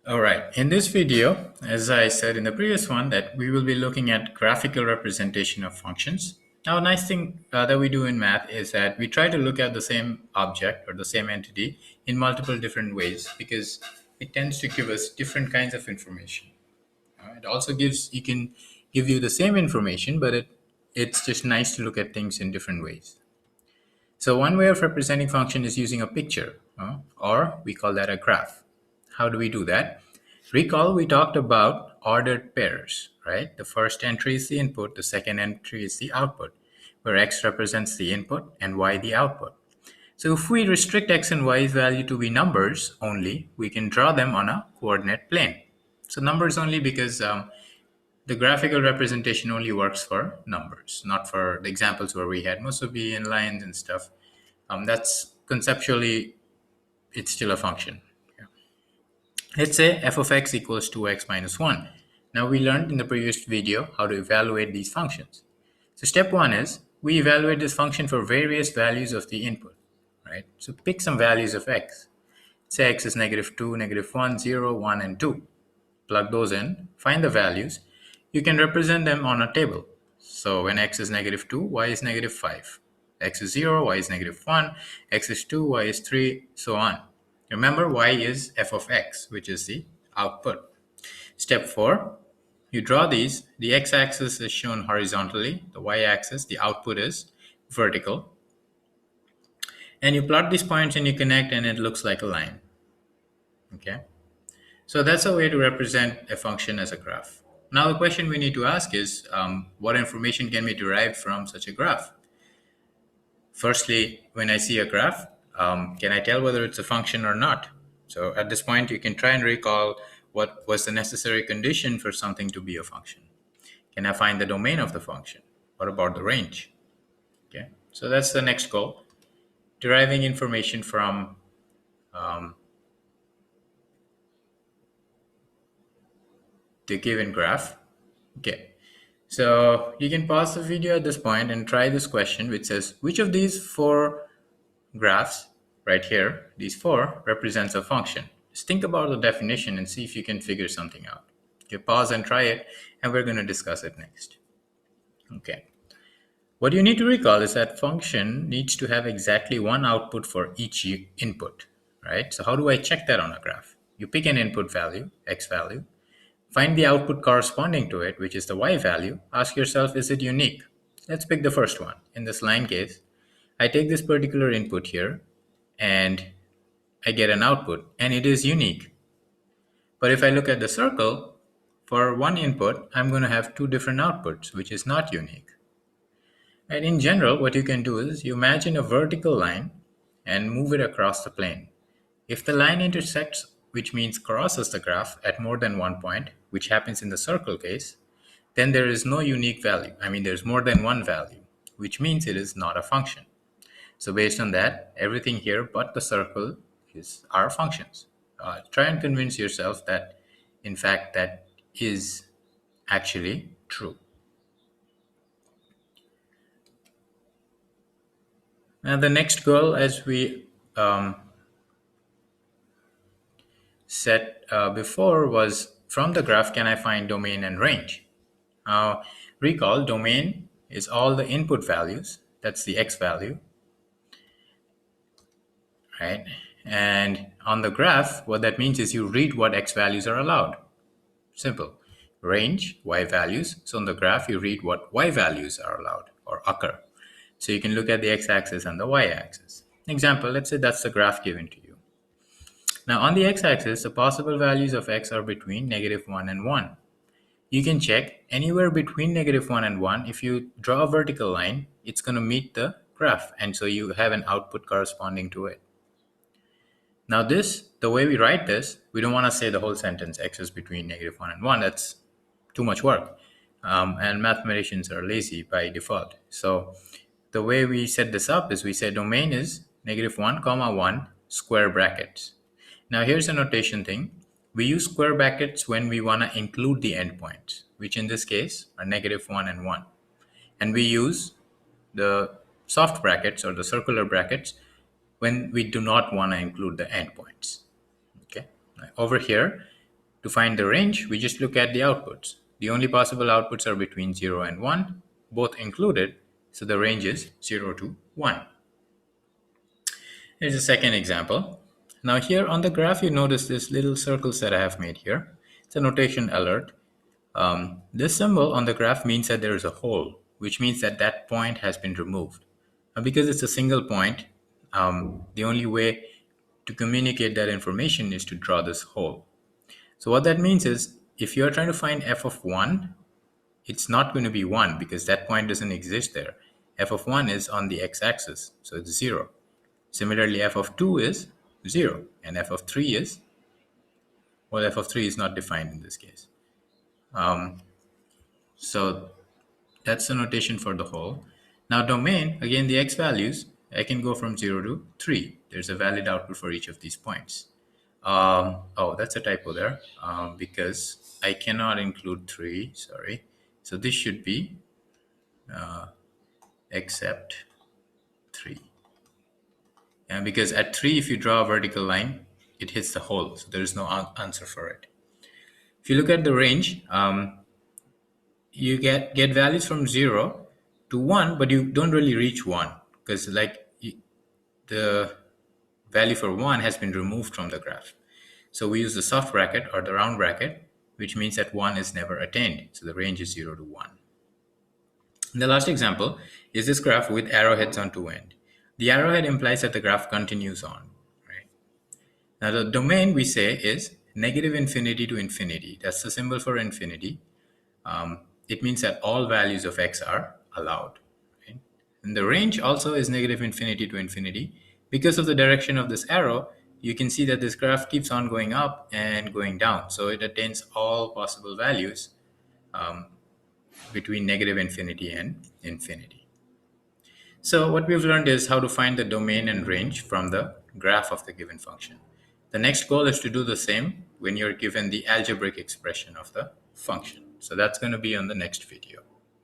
All right, in this video, as I said in the previous one, that we will be looking at graphical representation of functions. Now, a nice thing that we do in math is that we try to look at the same object or the same entity in multiple different ways because it tends to give us different kinds of information. It also gives you can give you the same information, but it's just nice to look at things in different ways. So one way of representing function is using a picture, or we call that a graph. How do we do that? Recall we talked about ordered pairs, right? The first entry is the input, the second entry is the output, where x represents the input and y the output. So if we restrict x and y's value to be numbers only, we can draw them on a coordinate plane. So numbers only because the graphical representation only works for numbers, not for the examples where we had musubi and lines and stuff. That's conceptually, it's still a function. Yeah. Let's say f of x equals 2x minus 1. Now we learned in the previous video how to evaluate these functions. So step one is we evaluate this function for various values of the input, right? So pick some values of x. Say x is -2, -1, 0, 1, and 2. Plug those in, find the values. You can represent them on a table. So when x is -2, y is -5. X is 0, y is -1, x is 2, y is 3, so on. Remember, y is f of x, which is the output. Step 4, you draw these. The x-axis is shown horizontally. The y-axis, the output, is vertical. And you plot these points and you connect and it looks like a line. Okay. So that's a way to represent a function as a graph. Now the question we need to ask is, what information can be derived from such a graph? Firstly, when I see a graph, can I tell whether it's a function or not? So at this point, you can try and recall what was the necessary condition for something to be a function. Can I find the domain of the function? What about the range? Okay, so that's the next goal. Deriving information from the given graph. Okay, so you can pause the video at this point and try this question, which says, which of these four graphs right here, these four, represents a function? Just think about the definition and see if you can figure something out. Okay, pause and try it, and we're going to discuss it next. Okay. What you need to recall is that function needs to have exactly one output for each input, right? So how do I check that on a graph? You pick an input value, x value, find the output corresponding to it, which is the y value. Ask yourself, is it unique? Let's pick the first one. In this line case, I take this particular input here and I get an output, and it is unique. But if I look at the circle, for one input, I'm going to have two different outputs, which is not unique. And in general, what you can do is you imagine a vertical line and move it across the plane. If the line intersects, which means crosses the graph at more than one point, which happens in the circle case, then there is no unique value. I mean, there's more than one value, which means it is not a function. So based on that, everything here but the circle are functions. Try and convince yourself that, in fact, that is actually true. Now, the next goal, as we set before, was from the graph, can I find domain and range? Now, recall domain is all the input values. That's the x value, right? And on the graph, what that means is you read what x values are allowed. Simple. Range, y values. So on the graph, you read what y values are allowed or occur. So you can look at the x-axis and the y-axis. Example, let's say that's the graph given to you. Now on the x-axis, the possible values of x are between -1 and 1. You can check anywhere between -1 and 1. If you draw a vertical line, it's going to meet the graph, and so you have an output corresponding to it. Now the way we write this, we don't want to say the whole sentence, x is between -1 and 1. That's too much work. And mathematicians are lazy by default. So the way we set this up is we say domain is -1, 1, square brackets. Now here's a notation thing. We use square brackets when we want to include the endpoints, which in this case are -1 and 1. And we use the soft brackets or the circular brackets when we do not want to include the endpoints. Okay. Over here, To find the range, we just look at the outputs. The only possible outputs are between 0 and 1, both included, so the range is 0 to 1. Here's a second example. Now here on the graph, you notice this little circles that I have made here. It's a notation alert. This symbol on the graph means that there is a hole, which means that that point has been removed. Now, because it's a single point, the only way to communicate that information is to draw this hole. So what that means is, if you're trying to find f of 1, it's not going to be 1 because that point doesn't exist there. F of 1 is on the x-axis, so it's 0. Similarly, f of 2 is 0, and f of 3 is, well, f of 3 is not defined in this case. So that's the notation for the whole. Now domain, again, the x values, I can go from 0 to 3. There's a valid output for each of these points. Oh, that's a typo there, because I cannot include 3, sorry. So this should be except 3. And because at 3, if you draw a vertical line, it hits the hole, so there is no answer for it. If you look at the range, you get values from 0 to 1, but you don't really reach 1 because the value for 1 has been removed from the graph. So we use the soft bracket or the round bracket, which means that 1 is never attained. So the range is 0 to 1. And the last example is this graph with arrowheads on two ends. The arrowhead implies that the graph continues on. Right? Now the domain, we say, is negative infinity to infinity. That's the symbol for infinity. It means that all values of x are allowed. Right? And the range also is negative infinity to infinity. Because of the direction of this arrow, you can see that this graph keeps on going up and going down. So it attains all possible values between negative infinity and infinity. So what we've learned is how to find the domain and range from the graph of the given function. The next goal is to do the same when you're given the algebraic expression of the function. So that's going to be on the next video.